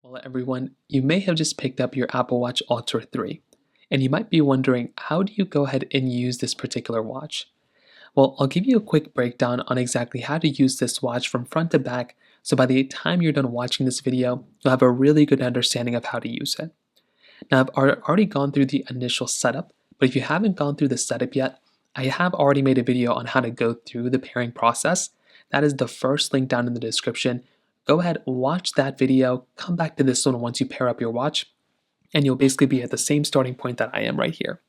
Well, everyone, you may have just picked up your Apple Watch Ultra 3, and you might be wondering, how do you go ahead and use this particular watch? Well, I'll give you a quick breakdown on exactly how to use this watch from front to back, so by the time you're done watching this video, you'll have a really good understanding of how to use it. Now, I've already gone through the initial setup, but if you haven't gone through the setup yet, I have already made a video on how to go through the pairing process. That is the first link down in the description. Go ahead, watch that video, come back to this one once you pair up your watch, and you'll basically be at the same starting point that I am right here.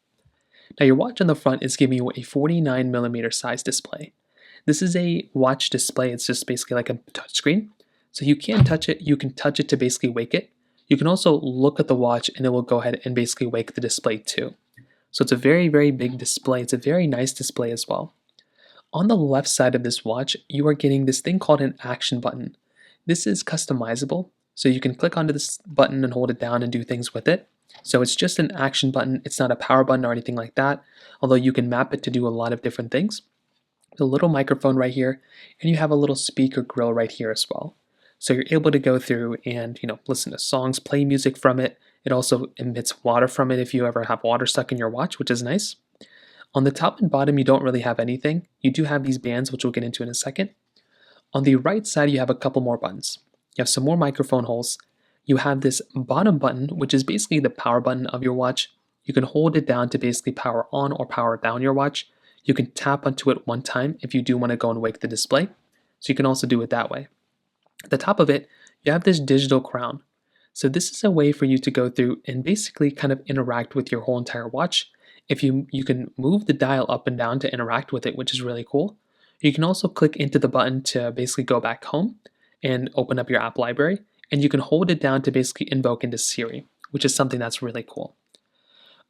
Now, your watch on the front is giving you a 49mm size display. This is a watch display, it's just basically like a touchscreen. So you can touch it, you can touch it to basically wake it. You can also look at the watch and it will go ahead and basically wake the display too. So it's a very, very big display. It's a very nice display as well. On the left side of this watch, you are getting this thing called an action button. This is customizable, so you can click onto this button and hold it down and do things with it. So it's just an action button. It's not a power button or anything like that, although you can map it to do a lot of different things. A little microphone right here, and you have a little speaker grill right here as well. So you're able to go through and listen to songs, play music from it. It also emits water from it if you ever have water stuck in your watch, which is nice. On the top and bottom, you don't really have anything. You do have these bands, which we'll get into in a second. On the right side, you have a couple more buttons. You have some more microphone holes. You have this bottom button, which is basically the power button of your watch. You can hold it down to basically power on or power down your watch. You can tap onto it one time if you do want to go and wake the display. So you can also do it that way. At the top of it, you have this digital crown. So this is a way for you to go through and basically kind of interact with your whole entire watch. If you can move the dial up and down to interact with it, which is really cool. You can also click into the button to basically go back home and open up your app library. And you can hold it down to basically invoke into Siri, which is something that's really cool.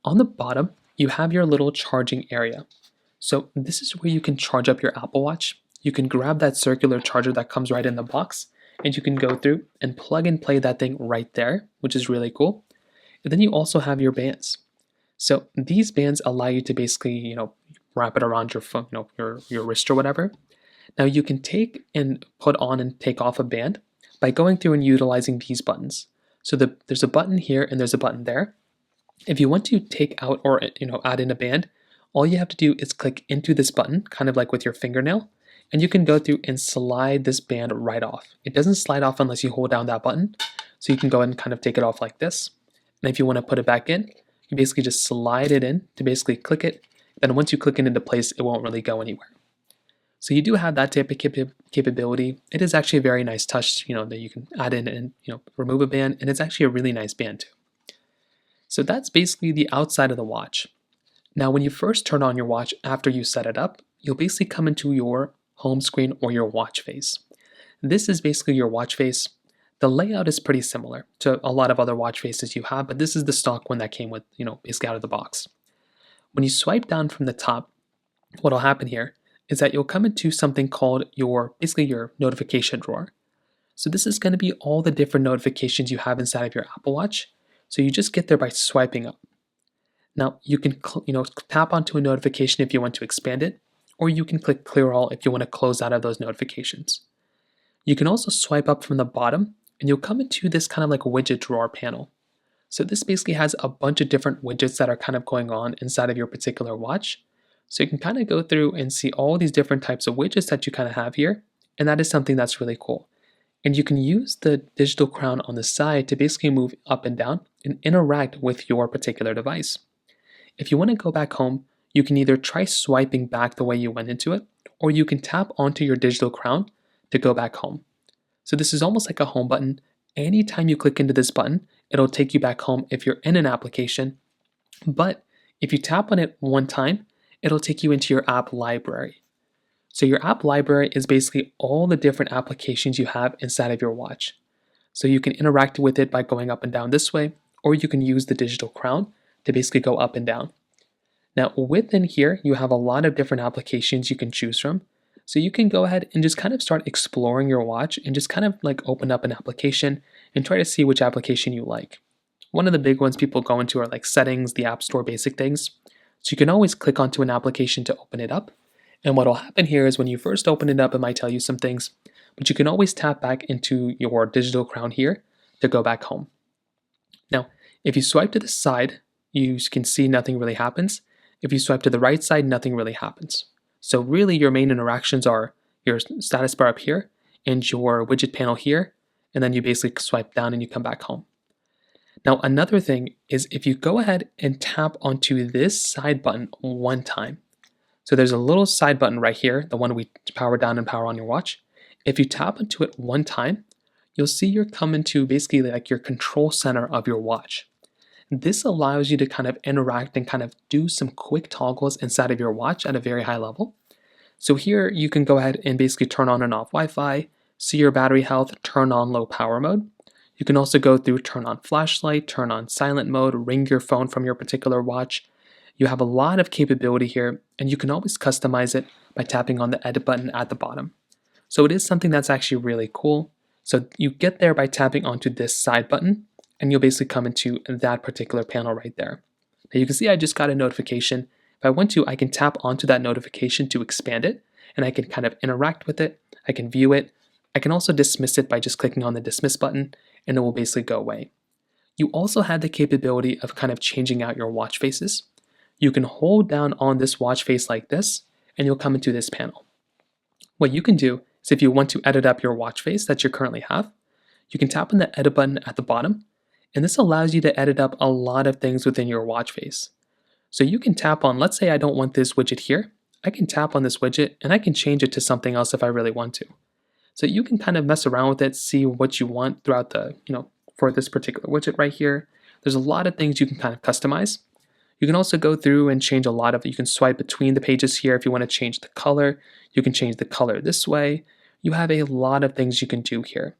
On the bottom, you have your little charging area. So this is where you can charge up your Apple Watch. You can grab that circular charger that comes right in the box, and you can go through and plug and play that thing right there, which is really cool. And then you also have your bands. So these bands allow you to basically, wrap it around your phone, your wrist or whatever. Now you can take and put on and take off a band by going through and utilizing these buttons. So there's a button here and there's a button there. If you want to take out or add in a band, all you have to do is click into this button, kind of like with your fingernail, and you can go through and slide this band right off. It doesn't slide off unless you hold down that button, so you can go ahead and kind of take it off like this. And if you want to put it back in, you basically just slide it in to basically click it. Then once you click it into place, it won't really go anywhere. So you do have that type of capability. It is actually a very nice touch, that you can add in and remove a band, and it's actually a really nice band too. So that's basically the outside of the watch. Now, when you first turn on your watch after you set it up, you'll basically come into your home screen or your watch face. This is basically your watch face. The layout is pretty similar to a lot of other watch faces you have, but this is the stock one that came with, basically out of the box. When you swipe down from the top, what'll happen here is that you'll come into something called your notification drawer. So this is going to be all the different notifications you have inside of your Apple Watch. So you just get there by swiping up. Now you can tap onto a notification if you want to expand it, or you can click clear all if you want to close out of those notifications. You can also swipe up from the bottom and you'll come into this kind of like widget drawer panel. So this basically has a bunch of different widgets that are kind of going on inside of your particular watch. So you can kind of go through and see all these different types of widgets that you kind of have here, and that is something that's really cool. And you can use the digital crown on the side to basically move up and down and interact with your particular device. If you want to go back home, you can either try swiping back the way you went into it, or you can tap onto your digital crown to go back home. So this is almost like a home button. Anytime you click into this button, it'll take you back home if you're in an application. But if you tap on it one time, it'll take you into your app library. So your app library is basically all the different applications you have inside of your watch. So you can interact with it by going up and down this way, or you can use the digital crown to basically go up and down. Now within here, you have a lot of different applications you can choose from. So you can go ahead and just kind of start exploring your watch and just kind of like open up an application and try to see which application you like. One of the big ones people go into are like settings, the app store, basic things. So you can always click onto an application to open it up. And what will happen here is when you first open it up, it might tell you some things, but you can always tap back into your digital crown here to go back home. Now, if you swipe to the side, you can see nothing really happens. If you swipe to the right side, nothing really happens. So really your main interactions are your status bar up here and your widget panel here, and then you basically swipe down and you come back home. Now another thing is if you go ahead and tap onto this side button one time. So there's a little side button right here, the one we power down and power on your watch. If you tap into it one time, you'll see you're coming to basically like your control center of your watch. This allows you to kind of interact and kind of do some quick toggles inside of your watch at a very high level. So here you can go ahead and basically turn on and off Wi-Fi, see your battery health, turn on low power mode. You can also go through turn on flashlight, turn on silent mode, ring your phone from your particular watch. You have a lot of capability here, and you can always customize it by tapping on the edit button at the bottom. So it is something that's actually really cool. So you get there by tapping onto this side button, and you'll basically come into that particular panel right there. Now you can see I just got a notification. If I want to, I can tap onto that notification to expand it, and I can kind of interact with it. I can view it. I can also dismiss it by just clicking on the dismiss button, and it will basically go away. You also have the capability of kind of changing out your watch faces. You can hold down on this watch face like this, and you'll come into this panel. What you can do is if you want to edit up your watch face that you currently have, you can tap on the edit button at the bottom, and this allows you to edit up a lot of things within your watch face. So you can tap on, let's say I don't want this widget here, I can tap on this widget and I can change it to something else if I really want to. So you can kind of mess around with it, see what you want throughout the, for this particular widget right here. There's a lot of things you can kind of customize. You can also go through and change a lot of it. You can swipe between the pages here if you want to change the color. You can change the color this way. You have a lot of things you can do here.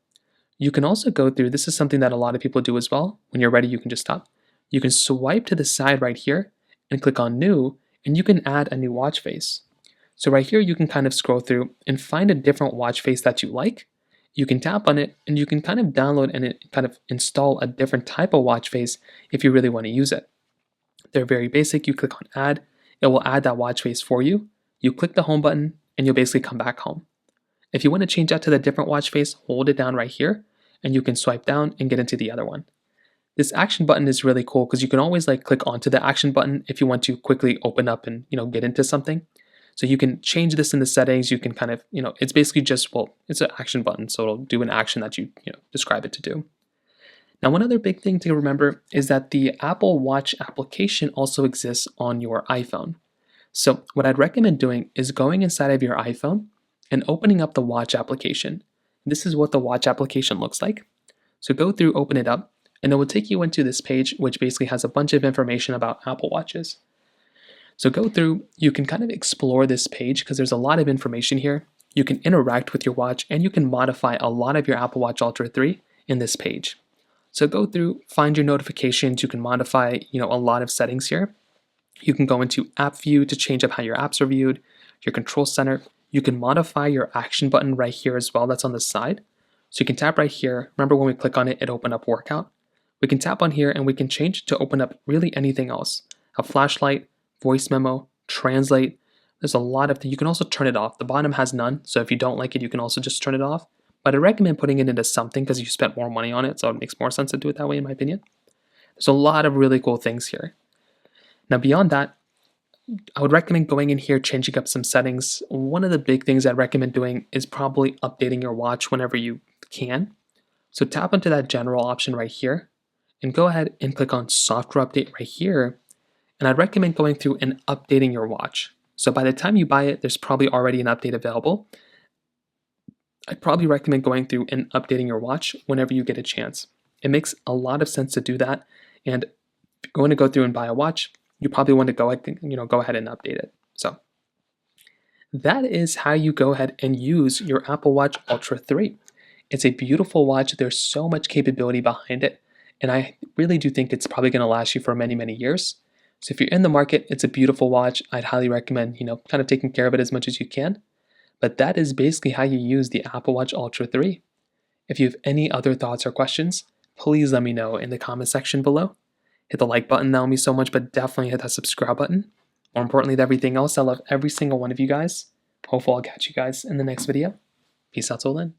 You can also go through, this is something that a lot of people do as well. When you're ready, you can just stop. You can swipe to the side right here and click on new, and you can add a new watch face. So right here, you can kind of scroll through and find a different watch face that you like. You can tap on it and you can kind of download and kind of install a different type of watch face if you really want to use it. They're very basic. You click on add, it will add that watch face for you. You click the home button and you'll basically come back home. If you want to change that to the different watch face, hold it down right here and you can swipe down and get into the other one. This action button is really cool because you can always click onto the action button if you want to quickly open up and get into something. So you can change this in the settings. You can kind of, it's basically just, it's an action button. So it'll do an action that you describe it to do. Now, one other big thing to remember is that the Apple Watch application also exists on your iPhone. So what I'd recommend doing is going inside of your iPhone and opening up the Watch application. This is what the Watch application looks like. So go through, open it up, and it will take you into this page, which basically has a bunch of information about Apple Watches. So go through, you can kind of explore this page because there's a lot of information here. You can interact with your watch and you can modify a lot of your Apple Watch Ultra 3 in this page. So go through, find your notifications, you can modify, a lot of settings here. You can go into app view to change up how your apps are viewed, your control center. You can modify your action button right here as well, that's on the side. So you can tap right here. Remember when we click on it, it opened up workout. We can tap on here and we can change it to open up really anything else. A flashlight, voice memo, translate. There's a lot of things. You can also turn it off. The bottom has none, so if you don't like it, you can also just turn it off. But I recommend putting it into something because you spent more money on it, so it makes more sense to do it that way in my opinion. There's a lot of really cool things here. Now beyond that, I would recommend going in here, changing up some settings. One of the big things I'd recommend doing is probably updating your watch whenever you can. So tap into that general option right here and go ahead and click on software update right here. And I'd recommend going through and updating your watch. So by the time you buy it, there's probably already an update available. I'd probably recommend going through and updating your watch whenever you get a chance. It makes a lot of sense to do that. And if you're going to go through and buy a watch, you probably want to go ahead and update it. So that is how you go ahead and use your Apple Watch Ultra 3. It's a beautiful watch. There's so much capability behind it. And I really do think it's probably going to last you for many, many years. So if you're in the market, it's a beautiful watch. I'd highly recommend, kind of taking care of it as much as you can. But that is basically how you use the Apple Watch Ultra 3. If you have any other thoughts or questions, please let me know in the comment section below. Hit the like button, that would mean so much, but definitely hit that subscribe button. More importantly than everything else, I love every single one of you guys. Hopefully I'll catch you guys in the next video. Peace out till then.